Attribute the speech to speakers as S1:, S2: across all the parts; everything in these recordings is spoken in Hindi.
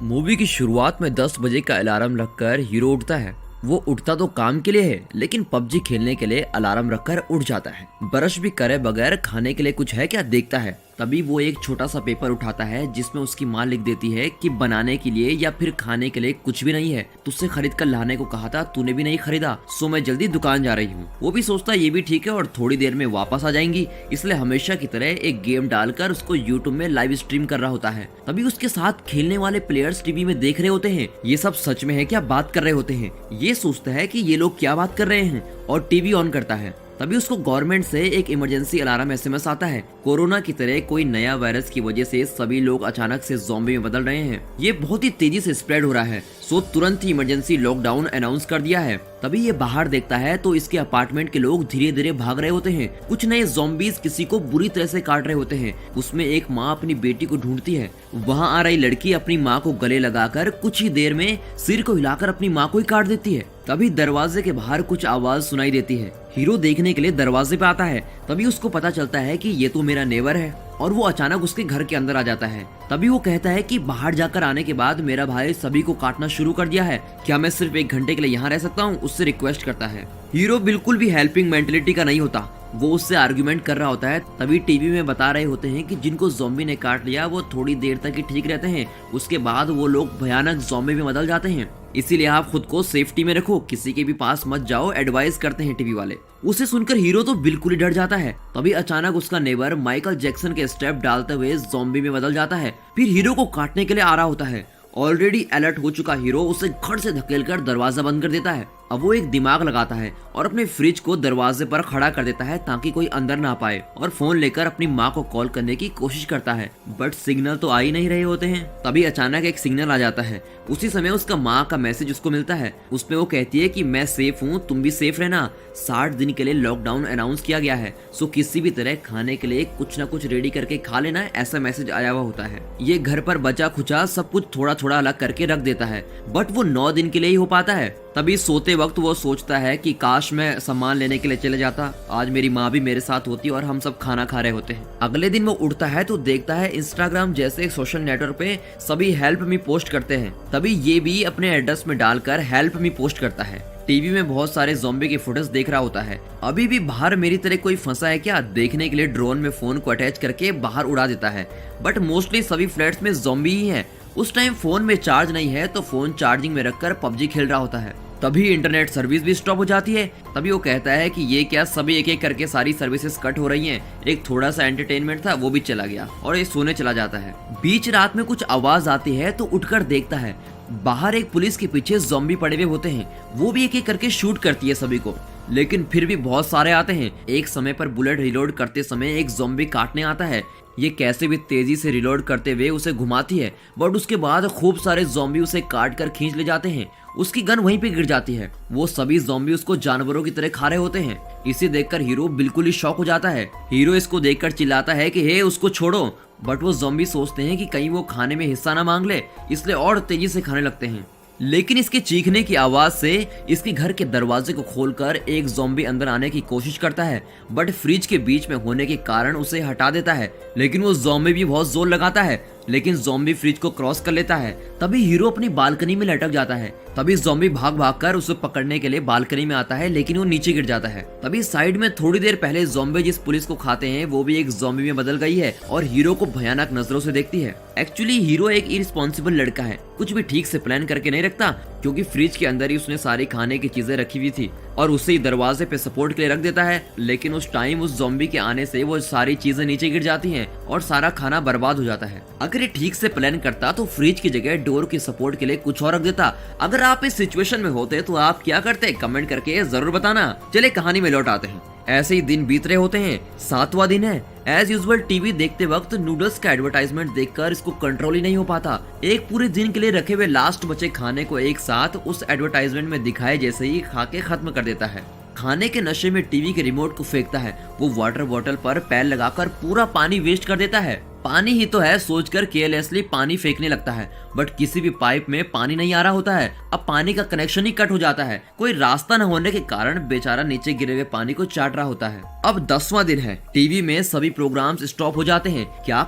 S1: मूवी की शुरुआत में 10 बजे का अलार्म रखकर हीरो उठता है। वो उठता तो काम के लिए है, लेकिन पबजी खेलने के लिए अलार्म रखकर उठ जाता है। ब्रश भी करे बगैर खाने के लिए कुछ है क्या देखता है। तभी वो एक छोटा सा पेपर उठाता है जिसमें उसकी माँ लिख देती है कि बनाने के लिए या फिर खाने के लिए कुछ भी नहीं है, तुझसे खरीद कर लाने को कहा था, तूने भी नहीं खरीदा, सो मैं जल्दी दुकान जा रही हूँ। वो भी सोचता है ये भी ठीक है और थोड़ी देर में वापस आ जाएंगी, इसलिए हमेशा की तरह एक गेम डालकर उसको यूट्यूब में लाइव स्ट्रीम कर रहा होता है। तभी उसके साथ खेलने वाले प्लेयर्स टीवी में देख रहे होते हैं। ये सब सच में है क्या बात कर रहे होते हैं। ये सोचता है कि ये लोग क्या बात कर रहे हैं और टीवी ऑन करता है। तभी उसको गवर्नमेंट से एक इमरजेंसी अलार्म एसएमएस आता है। कोरोना की तरह कोई नया वायरस की वजह से सभी लोग अचानक से ज़ॉम्बी में बदल रहे हैं। ये बहुत ही तेजी से स्प्रेड हो रहा है, सो तुरंत ही इमरजेंसी लॉकडाउन अनाउंस कर दिया है। तभी ये बाहर देखता है तो इसके अपार्टमेंट के लोग धीरे धीरे भाग रहे होते हैं। कुछ नए ज़ॉम्बीज किसी को बुरी तरह से काट रहे होते हैं। उसमें एक माँ अपनी बेटी को ढूंढती है। वहाँ आ रही लड़की अपनी माँ को गले लगाकर कुछ ही देर में सिर को हिलाकर अपनी माँ को ही काट देती है। तभी दरवाजे के बाहर कुछ आवाज सुनाई देती है। हीरो देखने के लिए दरवाजे पे आता है। तभी उसको पता चलता है कि ये तो मेरा नेबर है और वो अचानक उसके घर के अंदर आ जाता है। तभी वो कहता है कि बाहर जाकर आने के बाद मेरा भाई सभी को काटना शुरू कर दिया है, क्या मैं सिर्फ 1 घंटे के लिए यहाँ रह सकता हूँ, उससे रिक्वेस्ट करता है। हीरो बिल्कुल भी हेल्पिंग मेंटेलिटी का नहीं होता, वो उससे आर्गुमेंट कर रहा होता है। तभी टीवी में बता रहे होते हैं कि जिनको ज़ॉम्बी ने काट लिया वो थोड़ी देर तक ही ठीक रहते हैं, उसके बाद वो लोग भयानक ज़ॉम्बी में बदल जाते हैं, इसीलिए आप खुद को सेफ्टी में रखो, किसी के भी पास मत जाओ, एडवाइस करते हैं टीवी वाले। उसे सुनकर हीरो तो बिल्कुल ही डर जाता है। तभी अचानक उसका नेबर माइकल जैक्सन के स्टेप डालते हुए ज़ॉम्बी में बदल जाता है, फिर हीरो को काटने के लिए आ रहा होता है। ऑलरेडी अलर्ट हो चुका हीरो उसे खड़ से धकेलकर दरवाजा बंद कर देता है। अब वो एक दिमाग लगाता है और अपने फ्रिज को दरवाजे पर खड़ा कर देता है ताकि कोई अंदर ना पाए, और फोन लेकर अपनी माँ को कॉल करने की कोशिश करता है, बट सिग्नल तो आ ही नहीं रहे होते हैं। तभी अचानक एक सिग्नल आ जाता है। उसी समय उसका माँ का मैसेज उसको मिलता है। उसमें वो कहती है कि मैं सेफ हूँ, तुम भी सेफ रहना, 60 दिन के लिए लॉकडाउन अनाउंस किया गया है, सो किसी भी तरह खाने के लिए कुछ ना कुछ रेडी करके खा लेना, ऐसा मैसेज आया हुआ होता है। ये घर पर बचा खुचा सब कुछ थोड़ा थोड़ा अलग करके रख देता है, बट वो 9 दिन के लिए ही हो पाता है। तभी सोते वक्त वो सोचता है कि काश मैं सामान लेने के लिए चले जाता, आज मेरी माँ भी मेरे साथ होती और हम सब खाना खा रहे होते हैं। अगले दिन वो उठता है तो देखता है इंस्टाग्राम जैसे सोशल नेटवर्क पे सभी हेल्प मी पोस्ट करते हैं। तभी ये भी अपने एड्रेस में डालकर हेल्प मी पोस्ट करता है। टीवी में बहुत सारे ज़ॉम्बी के फुटेज देख रहा होता है। अभी भी बाहर मेरी तरह कोई फंसा है क्या देखने के लिए ड्रोन में फोन को अटैच करके बाहर उड़ा देता है, बट मोस्टली सभी फ्लैट्स में ज़ॉम्बी ही है। उस टाइम फोन में चार्ज नहीं है तो फोन चार्जिंग में रखकर पबजी खेल रहा होता है। तभी इंटरनेट सर्विस भी स्टॉप हो जाती है। तभी वो कहता है कि ये क्या, सभी एक एक करके सारी सर्विसेज कट हो रही हैं। एक थोड़ा सा एंटरटेनमेंट था वो भी चला गया और ये सोने चला जाता है। बीच रात में कुछ आवाज आती है तो उठकर देखता है बाहर एक पुलिस के पीछे ज़ॉम्बी पड़े हुए होते हैं। वो भी एक एक करके शूट करती है सभी को, लेकिन फिर भी बहुत सारे आते हैं। एक समय पर बुलेट रिलोड करते समय एक ज़ॉम्बी काटने आता है। ये कैसे भी तेजी से रिलोड करते हुए उसे घुमाती है, बट उसके बाद खूब सारे ज़ॉम्बी उसे काट कर खींच ले जाते हैं। उसकी गन वहीं पे गिर जाती है। वो सभी ज़ॉम्बी उसको जानवरों की तरह खा रहे होते हैं। इसे देखकर हीरो बिल्कुल ही शॉक हो जाता है। हीरो इसको देखकर चिल्लाता है कि हे उसको छोड़ो, बट वो ज़ॉम्बी सोचते हैं कि कहीं वो खाने में हिस्सा ना मांग ले, इसलिए और तेजी से खाने लगते हैं। लेकिन इसके चीखने की आवाज से इसके घर के दरवाजे को खोलकर एक ज़ॉम्बी अंदर आने की कोशिश करता है, बट फ्रिज के बीच में होने के कारण उसे हटा देता है। लेकिन वो ज़ॉम्बी भी बहुत जोर लगाता है, लेकिन ज़ॉम्बी फ्रिज को क्रॉस कर लेता है। तभी हीरो अपनी बालकनी में लटक जाता है। तभी ज़ॉम्बी भाग भाग कर उसे पकड़ने के लिए बालकनी में आता है, लेकिन वो नीचे गिर जाता है। तभी साइड में थोड़ी देर पहले ज़ॉम्बी जिस पुलिस को खाते हैं वो भी एक ज़ॉम्बी में बदल गई है और हीरो को भयानक नजरों से देखती है। एक्चुअली हीरो एक इररिस्पॉन्सिबल लड़का है, कुछ भी ठीक से प्लान करके नहीं रखता, क्योंकि फ्रिज के अंदर ही उसने सारी खाने की चीजें रखी हुई थी और उसे दरवाजे पे सपोर्ट के लिए रख देता है। लेकिन उस टाइम उस ज़ॉम्बी के आने से वो सारी चीजें नीचे गिर जाती हैं और सारा खाना बर्बाद हो जाता है। अगर ये ठीक से प्लान करता तो फ्रिज की जगह डोर के सपोर्ट के लिए कुछ और रख देता। अगर आप इस सिचुएशन में होते तो आप क्या करते, कमेंट करके जरूर बताना। चले कहानी में लौट आते हैं। ऐसे ही दिन बीत रहे होते हैं। 7वां दिन है। एज यूजुअल टीवी देखते वक्त नूडल्स का एडवर्टाइजमेंट देखकर इसको कंट्रोल ही नहीं हो पाता। एक पूरे दिन के लिए रखे हुए लास्ट बचे खाने को एक साथ उस एडवर्टाइजमेंट में दिखाए जैसे ही खा के खत्म कर देता है। खाने के नशे में टीवी के रिमोट को फेंकता है। वो वाटर बॉटल पर पैर लगाकर पूरा पानी वेस्ट कर देता है। पानी ही तो है सोचकर केयरलेसली पानी फेंकने लगता है, बट किसी भी पाइप में पानी नहीं आ रहा होता है। अब पानी का कनेक्शन ही कट हो जाता है। कोई रास्ता न होने के कारण बेचारा नीचे गिरे हुए पानी को चाट रहा होता है। अब 10वां दिन है। टीवी में सभी प्रोग्राम्स स्टॉप हो जाते हैं। क्या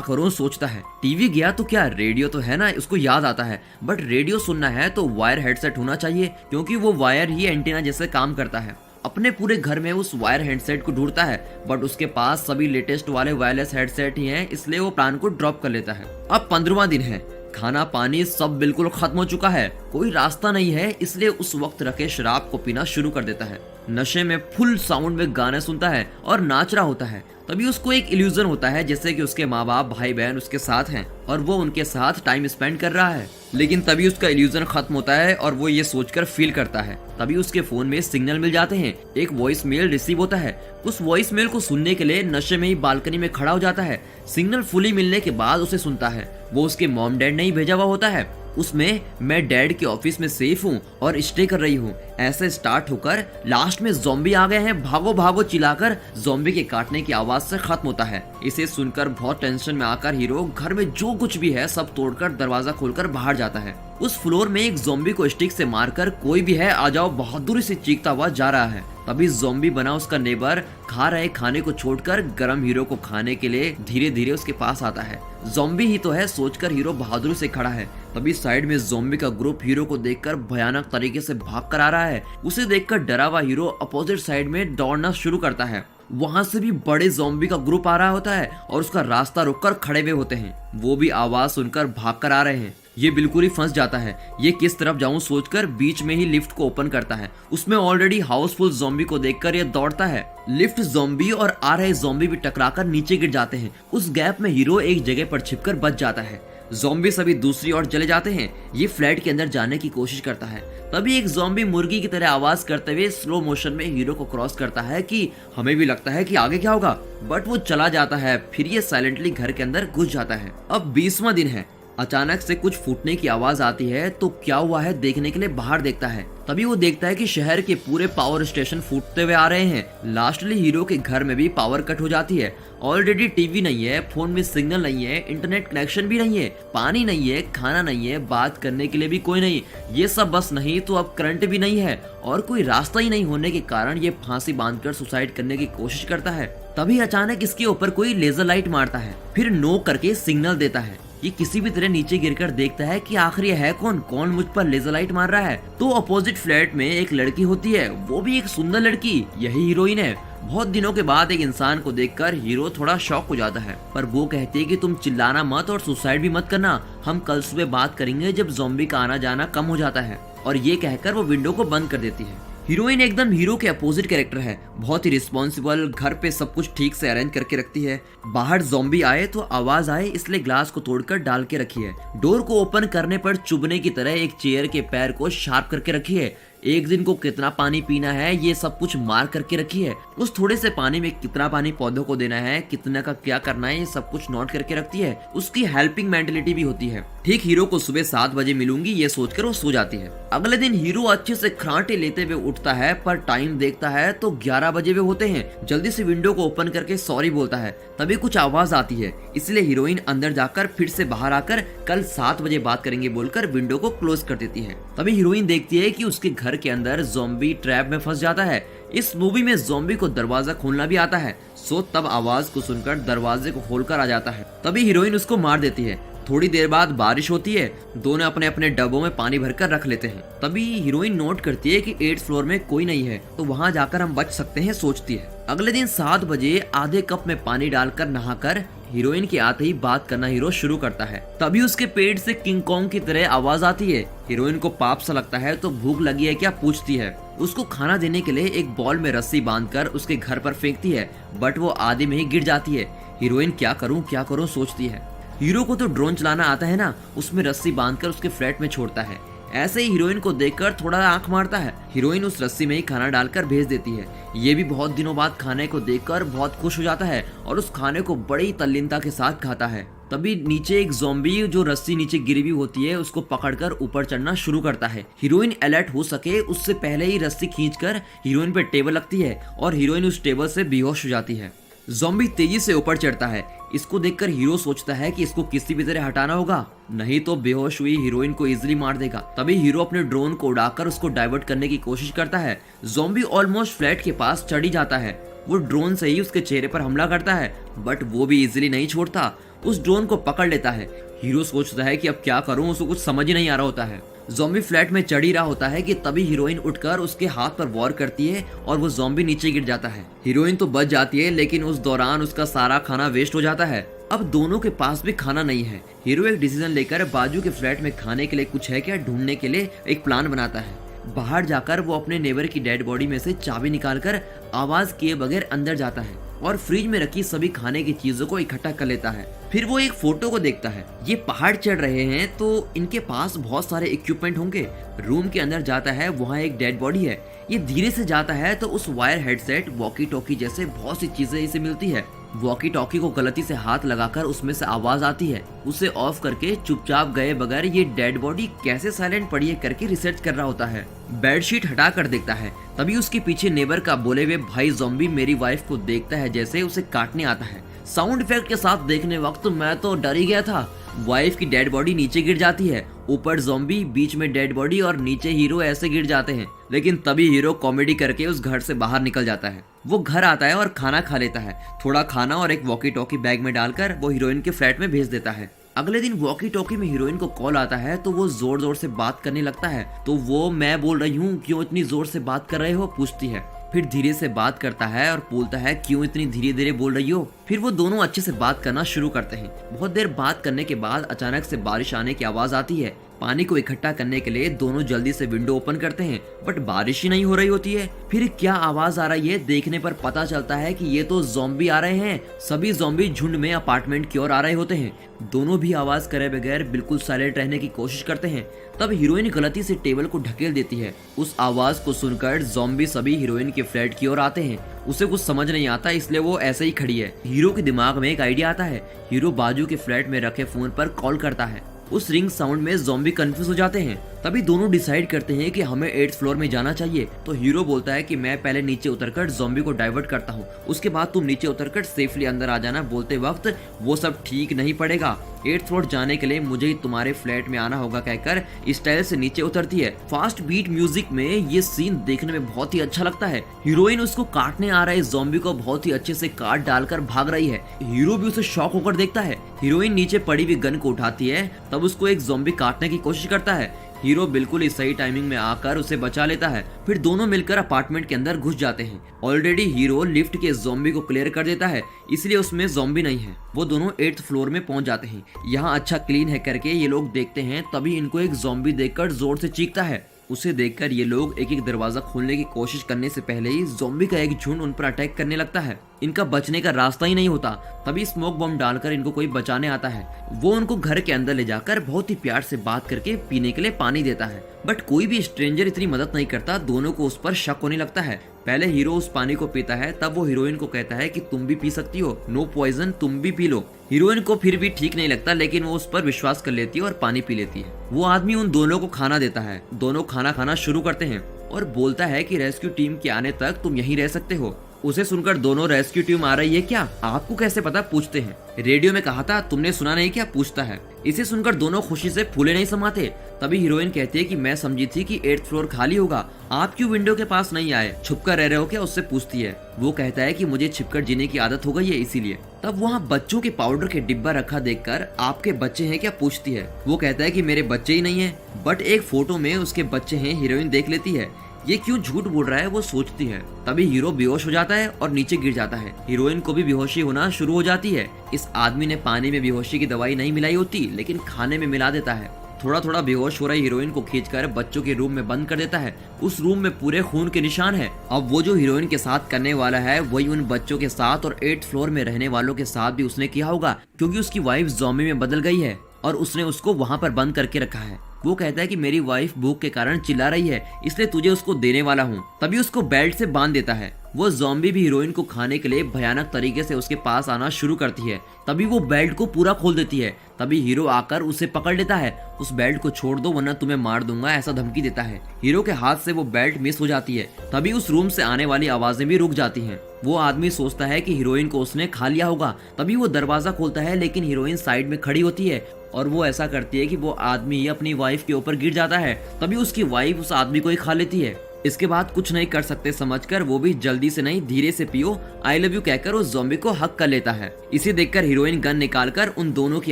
S1: करूं सोचता है। टीवी गया तो क्या, रेडियो तो है ना, उसको याद आता है। बट रेडियो सुनना है तो वायर हेडसेट होना चाहिए, क्योंकि वो वायर ही एंटीना जैसे काम करता है। अपने पूरे घर में उस वायर हेडसेट को ढूंढता है, बट उसके पास सभी लेटेस्ट वाले वायरलेस हेडसेट ही हैं, इसलिए वो प्लान को ड्रॉप कर लेता है। अब 15वां दिन है। खाना पानी सब बिल्कुल खत्म हो चुका है। कोई रास्ता नहीं है, इसलिए उस वक्त रखे शराब को पीना शुरू कर देता है। नशे में फुल साउंड में गाने सुनता है और नाच रहा होता है। तभी उसको एक इल्यूजन होता है जैसे कि उसके माँ बाप भाई बहन उसके साथ हैं और वो उनके साथ टाइम स्पेंड कर रहा है। लेकिन तभी उसका इल्यूजन खत्म होता है और वो ये सोचकर फील करता है। तभी उसके फोन में सिग्नल मिल जाते हैं। एक वॉइस मेल रिसीव होता है। उस वॉइस मेल को सुनने के लिए नशे में ही बालकनी में खड़ा हो जाता है। सिग्नल फुली मिलने के बाद उसे सुनता है। वो उसके मॉम डैड ने ही भेजा हुआ होता है। उसमें मैं डैड के ऑफिस में सेफ हूँ और स्टे कर रही हूँ ऐसे स्टार्ट होकर लास्ट में ज़ॉम्बी आ गए हैं, भागो भागो चिल्लाकर ज़ॉम्बी के काटने की आवाज से खत्म होता है। इसे सुनकर बहुत टेंशन में आकर हीरो घर में जो कुछ भी है सब तोड़कर दरवाजा खोलकर बाहर जाता है। उस फ्लोर में एक ज़ॉम्बी को स्टिक से मारकर कोई भी है आ जाओ बहादुरी से चीखता हुआ जा रहा है। तभी ज़ॉम्बी बना उसका नेबर खा रहे खाने को छोड़कर गरम हीरो को खाने के लिए धीरे धीरे उसके पास आता है। ज़ॉम्बी ही तो है सोचकर हीरो बहादुरी से खड़ा है। तभी साइड में ज़ॉम्बी का ग्रुप हीरो को देखकर भयानक तरीके से भाग कर आ रहा है। उसे देखकर डरा हुआ हीरो अपोजिट साइड में दौड़ना शुरू करता है। वहां से भी बड़े ज़ॉम्बी का ग्रुप आ रहा होता है और उसका रास्ता रोककर खड़े हुए होते हैं। वो भी आवाज सुनकर भाग कर आ रहे हैं। ये बिल्कुल ही फंस जाता है। ये किस तरफ जाऊं सोचकर बीच में ही लिफ्ट को ओपन करता है। उसमें ऑलरेडी हाउसफुल ज़ॉम्बी को देखकर ये दौड़ता है। लिफ्ट ज़ॉम्बी और आ रहे ज़ॉम्बी भी टकराकर नीचे गिर जाते हैं। उस गैप में हीरो एक जगह पर छिपकर बच जाता है। ज़ॉम्बी सभी दूसरी ओर चले जाते हैं। ये फ्लैट के अंदर जाने की कोशिश करता है। तभी एक ज़ॉम्बी मुर्गी की तरह आवाज करते हुए स्लो मोशन में हीरो को क्रॉस करता है कि हमें भी लगता है कि आगे क्या होगा, बट वो चला जाता है। फिर ये साइलेंटली घर के अंदर घुस जाता है। अब 20वां दिन है। अचानक से कुछ फूटने की आवाज आती है तो क्या हुआ है देखने के लिए बाहर देखता है। तभी वो देखता है कि शहर के पूरे पावर स्टेशन फूटते हुए आ रहे हैं। लास्टली हीरो के घर में भी पावर कट हो जाती है। ऑलरेडी टीवी नहीं है, फोन में सिग्नल नहीं है, इंटरनेट कनेक्शन भी नहीं है, पानी नहीं है, खाना नहीं है, बात करने के लिए भी कोई नहीं। ये सब बस नहीं तो अब करंट भी नहीं है और कोई रास्ता ही नहीं होने के कारण ये फांसी बांधकर सुसाइड करने की कोशिश करता है। तभी अचानक इसके ऊपर कोई लेजर लाइट मारता है, फिर नो करके सिग्नल देता है। ये किसी भी तरह नीचे गिरकर देखता है कि आखिर ये है कौन मुझ पर लेजर लाइट मार रहा है। तो अपोजिट फ्लैट में एक लड़की होती है, वो भी एक सुंदर लड़की, यही हीरोइन है। बहुत दिनों के बाद एक इंसान को देखकर हीरो थोड़ा शॉक हो जाता है, पर वो कहती है कि तुम चिल्लाना मत और सुसाइड भी मत करना, हम कल सुबह बात करेंगे जब ज़ॉम्बी का आना जाना कम हो जाता है। और ये कहकर वो विंडो को बंद कर देती है। हीरोइन एकदम हीरो के अपोजिट कैरेक्टर है, बहुत ही रिस्पॉन्सिबल, घर पे सब कुछ ठीक से अरेंज करके रखती है। बाहर ज़ॉम्बी आए तो आवाज आए इसलिए ग्लास को तोड़कर डाल के रखी है। डोर को ओपन करने पर चुभने की तरह एक चेयर के पैर को शार्प करके रखी है। एक दिन को कितना पानी पीना है ये सब कुछ मार करके रखी है। उस थोड़े से पानी में कितना पानी पौधों को देना है, कितना का क्या करना है, ये सब कुछ नोट करके रखती है। उसकी हेल्पिंग मेंटेलिटी भी होती है। ठीक हीरो को सुबह 7 बजे मिलूंगी ये सोचकर वो सो जाती है। अगले दिन हीरो अच्छे से खराटे लेते हुए उठता है, पर टाइम देखता है तो 11 बजे वे होते हैं। जल्दी से विंडो को ओपन करके सॉरी बोलता है। तभी कुछ आवाज आती है, इसलिए हीरोइन अंदर जाकर फिर से बाहर आकर कल 7 बजे बात करेंगे बोलकर विंडो को क्लोज कर देती है। तभी हीरोइन देखती है कि उसके घर के अंदर ज़ॉम्बी ट्रैप में फंस जाता है। इस मूवी में ज़ॉम्बी को दरवाजा खोलना भी आता है, सो तब आवाज को सुनकर दरवाजे को खोलकर आ जाता है। तभी हीरोइन उसको मार देती है। थोड़ी देर बाद बारिश होती है, दोनों अपने अपने डब्बों में पानी भरकर रख लेते हैं। तभी हीरोइन नोट करती है कि 8th फ्लोर में कोई नहीं है, तो वहां जाकर हम बच सकते हैं सोचती है। अगले दिन 7 बजे आधे कप में पानी डालकर नहाकर हीरोइन के आते ही बात करना हीरो शुरू करता है। तभी उसके पेट से किंग कॉन्ग की तरह आवाज आती है। हीरोइन को पाप सा लगता है तो भूख लगी है क्या पूछती है। उसको खाना देने के लिए एक बॉल में रस्सी बांधकर उसके घर पर फेंकती है, बट वो आधे में ही गिर जाती है। हीरोइन क्या करूं सोचती है। हीरो को तो ड्रोन चलाना आता है ना, उसमें रस्सी बांधकर उसके फ्लैट में छोड़ता है। ऐसे ही हीरोइन को देखकर थोड़ा आंख मारता है। हीरोइन उस रस्सी में ही खाना डालकर भेज देती है। ये भी बहुत दिनों बाद खाने को देखकर बहुत खुश हो जाता है और उस खाने को बड़ी तल्लीनता के साथ खाता है। तभी नीचे एक ज़ॉम्बी जो रस्सी नीचे गिरी हुई होती है उसको पकड़कर ऊपर चढ़ना शुरू करता है। हीरोइन अलर्ट हो सके उससे पहले ही रस्सी खींचकर हीरोइन पे टेबल लगती है और हीरोइन उस टेबल से बेहोश हो जाती है। ज़ॉम्बी तेजी से ऊपर चढ़ता है। इसको देखकर हीरो सोचता है कि इसको किसी भी तरह हटाना होगा, नहीं तो बेहोश हुई हीरोइन को इजीली मार देगा। तभी हीरो अपने ड्रोन को उड़ाकर उसको डाइवर्ट करने की कोशिश करता है। ज़ॉम्बी ऑलमोस्ट फ्लैट के पास चढ़ ही जाता है। वो ड्रोन से ही उसके चेहरे पर हमला करता है, बट वो भी इजीली नहीं छोड़ता, उस ड्रोन को पकड़ लेता है। हीरो सोचता है कि अब क्या करूं, उसको कुछ समझ ही नहीं आ रहा होता है। ज़ॉम्बी फ्लैट में चढ़ ही रहा होता है कि तभी हीरोइन उठकर उसके हाथ पर वॉर करती है और वो ज़ॉम्बी नीचे गिर जाता है। हीरोइन तो बच जाती है, लेकिन उस दौरान उसका सारा खाना वेस्ट हो जाता है। अब दोनों के पास भी खाना नहीं है। हीरो एक डिसीजन लेकर बाजू के फ्लैट में खाने के लिए कुछ है क्या ढूंढने के लिए एक प्लान बनाता है। बाहर जाकर वो अपने नेबर की डेड बॉडी में से चाबी निकालकर आवाज किए बगैर अंदर जाता है और फ्रिज में रखी सभी खाने की चीजों को इकट्ठा कर लेता है। फिर वो एक फोटो को देखता है। ये पहाड़ चढ़ रहे हैं तो इनके पास बहुत सारे इक्विपमेंट होंगे। रूम के अंदर जाता है, वहाँ एक डेड बॉडी है। ये धीरे से जाता है तो उस वायर हेडसेट, वॉकी टॉकी जैसे बहुत सी चीजें इसे मिलती है। वॉकी टॉकी को गलती से हाथ लगाकर उसमें से आवाज आती है। उसे ऑफ करके चुपचाप गए बगैर ये डेड बॉडी कैसे साइलेंट पड़ी है करके रिसर्च कर रहा होता है। बेडशीट हटा कर देखता है, तभी उसके पीछे नेबर का बोले हुए भाई ज़ॉम्बी मेरी वाइफ को देखता है जैसे उसे काटने आता है। साउंड इफेक्ट के साथ देखने वक्त मैं तो डर ही गया था। वाइफ की डेड बॉडी नीचे गिर जाती है, ऊपर ज़ॉम्बी, बीच में डेड बॉडी और नीचे हीरो ऐसे गिर जाते हैं। लेकिन तभी हीरो कॉमेडी करके उस घर से बाहर निकल जाता है। वो घर आता है और खाना खा लेता है। थोड़ा खाना और एक वॉकी टॉकी बैग में डालकर वो हीरोइन के फ्लैट में भेज देता है। अगले दिन वॉकी टॉकी में हीरोइन को कॉल आता है तो वो जोर जोर से बात करने लगता है। तो वो मैं बोल रही हूँ, क्यों इतनी जोर से बात कर रहे हो, पूछती है। फिर धीरे से बात करता है और बोलता है क्यों इतनी धीरे धीरे बोल रही हो। फिर वो दोनों अच्छे से बात करना शुरू करते हैं। बहुत देर बात करने के बाद अचानक से बारिश आने की आवाज आती है। पानी को इकट्ठा करने के लिए दोनों जल्दी से विंडो ओपन करते हैं, बट बारिश ही नहीं हो रही होती है। फिर क्या आवाज आ रही है देखने पर पता चलता है कि ये तो ज़ॉम्बी आ रहे हैं। सभी ज़ॉम्बी झुंड में अपार्टमेंट की ओर आ रहे होते हैं। दोनों भी आवाज करे बगैर बिल्कुल साइलेंट रहने की कोशिश करते हैं। तब हीरोइन गलती से टेबल को ढकेल देती है। उस आवाज को सुनकर ज़ॉम्बी सभी हीरोइन के फ्लैट की ओर आते हैं। उसे कुछ समझ नहीं आता, इसलिए वो ऐसे ही खड़ी है। हीरो के दिमाग में एक आइडिया आता है। हीरो बाजू के फ्लैट में रखे फोन पर कॉल करता है। उस रिंग साउंड में ज़ॉम्बी कंफ्यूज हो जाते हैं। तभी दोनों डिसाइड करते हैं कि हमें 8th फ्लोर में जाना चाहिए। तो हीरो बोलता है कि मैं पहले नीचे उतरकर ज़ॉम्बी को डाइवर्ट करता हूँ, उसके बाद तुम नीचे उतरकर सेफली अंदर आ जाना। बोलते वक्त वो सब ठीक नहीं पड़ेगा, 8th फ्लोर जाने के लिए मुझे ही तुम्हारे फ्लैट में आना होगा कहकर स्टाइल से नीचे उतरती है। फास्ट बीट म्यूजिक में ये सीन देखने में बहुत ही अच्छा लगता है। हीरोइन उसको काटने आ रहे ज़ॉम्बी को बहुत ही अच्छे से काट डालकर भाग रही है। हीरो भी उसे शॉक होकर देखता है। हीरोइन नीचे पड़ी हुई गन को उठाती है, तब उसको एक ज़ॉम्बी काटने की कोशिश करता है। हीरो बिल्कुल इस सही टाइमिंग में आकर उसे बचा लेता है। फिर दोनों मिलकर अपार्टमेंट के अंदर घुस जाते हैं। ऑलरेडी हीरो लिफ्ट के ज़ॉम्बी को क्लियर कर देता है, इसलिए उसमें ज़ॉम्बी नहीं है। वो दोनों 8th फ्लोर में पहुंच जाते हैं। यहाँ अच्छा क्लीन है करके ये लोग देखते हैं, तभी इनको एक ज़ॉम्बी देखकर जोर से चीखता है। उसे देखकर ये लोग एक एक दरवाजा खोलने की कोशिश करने से पहले ही ज़ॉम्बी का एक झुंड उन पर अटैक करने लगता है। इनका बचने का रास्ता ही नहीं होता। तभी स्मोक बम डालकर इनको कोई बचाने आता है। वो उनको घर के अंदर ले जाकर बहुत ही प्यार से बात करके पीने के लिए पानी देता है, बट कोई भी स्ट्रेंजर इतनी मदद नहीं करता। दोनों को उस पर शक होने लगता है। पहले हीरो उस पानी को पीता है, तब वो हीरोइन को कहता है कि तुम भी पी सकती हो, नो पॉइजन, तुम भी पी लो। हीरोइन को फिर भी ठीक नहीं लगता, लेकिन वो उस पर विश्वास कर लेती है और पानी पी लेती है। वो आदमी उन दोनों को खाना देता है। दोनों खाना खाना शुरू करते हैं और बोलता है कि रेस्क्यू टीम के आने तक तुम यहीं रह सकते हो। उसे सुनकर दोनों रेस्क्यू टीम आ रही है क्या, आपको कैसे पता, पूछते हैं। रेडियो में कहा था, तुमने सुना नहीं क्या, पूछता है। इसे सुनकर दोनों खुशी से फूले नहीं समाते। तभी हीरोइन कहती है कि मैं समझी थी कि 8th फ्लोर खाली होगा, आप क्यों विंडो के पास नहीं आए, छुपकर रह रहे हो क्या, उससे पूछती है। वो कहता है कि मुझे छिपकर जीने की आदत हो गई है इसीलिए। तब वहाँ बच्चों के पाउडर के डिब्बा रखा देखकर आपके बच्चे हैं क्या, पूछती है। वो कहता है कि मेरे बच्चे ही नहीं है, बट एक फोटो में उसके बच्चे हैं। हीरोइन देख लेती है, ये क्यों झूठ बोल रहा है, वो सोचती है। तभी हीरो बेहोश हो जाता है और नीचे गिर जाता है। हीरोइन को भी बेहोशी होना शुरू हो जाती है। इस आदमी ने पानी में बेहोशी की दवाई नहीं मिलाई होती, लेकिन खाने में मिला देता है। थोड़ा थोड़ा बेहोश हो रही हीरोइन को खींचकर बच्चों के रूम में बंद कर देता है। उस रूम में पूरे खून के निशान है। अब वो जो हीरोइन के साथ करने वाला है वही उन बच्चों के साथ और 8th फ्लोर में रहने वालों के साथ भी उसने किया होगा, क्योंकि उसकी वाइफ ज़ॉम्बी में बदल गई है और उसने उसको वहाँ पर बंद करके रखा है। वो कहता है कि मेरी वाइफ भूख के कारण चिल्ला रही है, इसलिए तुझे उसको देने वाला हूँ। तभी उसको बेल्ट से बांध देता है। वो ज़ॉम्बी भी हीरोइन को खाने के लिए भयानक तरीके से उसके पास आना शुरू करती है। तभी वो बेल्ट को पूरा खोल देती है। तभी हीरो आकर उसे पकड़ लेता है। उस बेल्ट को छोड़ दो वरना तुम्हें मार दूंगा, ऐसा धमकी देता है। हीरो के हाथ से वो बेल्ट मिस हो जाती है। तभी उस रूम से आने वाली आवाजें भी रुक जाती हैं। वो आदमी सोचता है कि हीरोइन को उसने खा लिया होगा, तभी वो दरवाजा खोलता है, लेकिन हीरोइन साइड में खड़ी होती है और वो ऐसा करती है कि वो आदमी अपनी वाइफ के ऊपर गिर जाता है, तभी उसकी वाइफ उस आदमी को ही खा लेती है। इसके बाद कुछ नहीं कर सकते समझकर वो भी जल्दी से नहीं धीरे से पियो आई लव यू कहकर उस ज़ॉम्बी को हक कर लेता है। इसे देखकर हीरोइन गन निकालकर उन दोनों की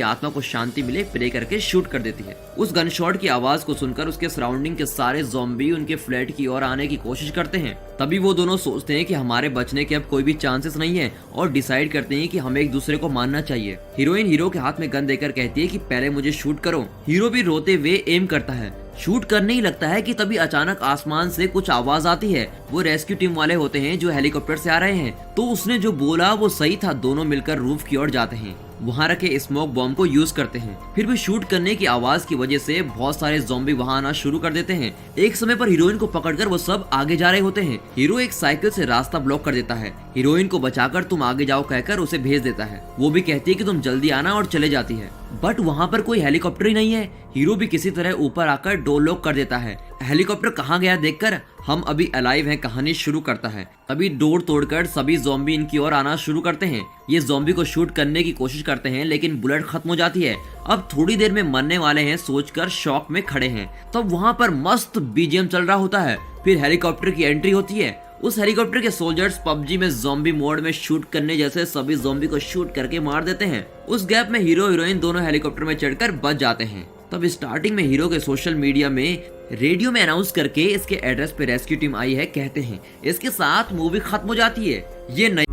S1: आत्मा को शांति मिले प्रे करके शूट कर देती है। उस गन शॉट की आवाज को सुनकर उसके सराउंडिंग के सारे ज़ॉम्बी उनके फ्लैट की ओर आने की कोशिश करते हैं। तभी वो दोनों सोचते हैं कि हमारे बचने के अब कोई भी चांसेस नहीं है और डिसाइड करते हैं कि हमें एक दूसरे को मारना चाहिए। हीरोइन हीरो के हाथ में गन देकर कहती है कि पहले मुझे शूट करो। हीरो भी रोते हुए एम करता है, शूट करने ही लगता है कि तभी अचानक आसमान से कुछ आवाज आती है। वो रेस्क्यू टीम वाले होते हैं जो हेलीकॉप्टर से आ रहे हैं। तो उसने जो बोला वो सही था, दोनों मिलकर रूफ की ओर जाते हैं, वहाँ रखे स्मोक बॉम्ब को यूज करते हैं। फिर भी शूट करने की आवाज की वजह से बहुत सारे ज़ॉम्बी वहाँ आना शुरू कर देते हैं। एक समय पर हीरोइन को पकड़कर वो सब आगे जा रहे होते हैं। हीरो एक साइकिल से रास्ता ब्लॉक कर देता है, हीरोइन को बचाकर तुम आगे जाओ कहकर उसे भेज देता है। वो भी कहती है कि तुम जल्दी आना और चले जाती है, बट वहाँ पर कोई हेलीकॉप्टर ही नहीं है। हीरो भी किसी तरह ऊपर आकर डोर लॉक कर देता है। हेलीकॉप्टर कहाँ गया देखकर हम अभी अलाइव हैं कहानी शुरू करता है। तभी डोर तोड़कर सभी ज़ॉम्बी इनकी ओर आना शुरू करते हैं। ये ज़ॉम्बी को शूट करने की कोशिश करते हैं लेकिन बुलेट खत्म हो जाती है। अब थोड़ी देर में मरने वाले हैं सोचकर शॉक में खड़े हैं। तब वहाँ पर मस्त बीजीएम चल रहा होता है। फिर हेलीकॉप्टर की एंट्री होती है। उस हेलीकॉप्टर के सोल्जर्स पबजी में ज़ॉम्बी मोड में शूट करने जैसे सभी ज़ॉम्बी को शूट करके मार देते हैं। उस गैप में हीरो हीरोइन दोनों हेलीकॉप्टर में चढ़कर बच जाते हैं। तब स्टार्टिंग में हीरो के सोशल मीडिया में रेडियो में अनाउंस करके इसके एड्रेस पे रेस्क्यू टीम आई है कहते हैं। इसके साथ मूवी खत्म हो जाती है। ये नई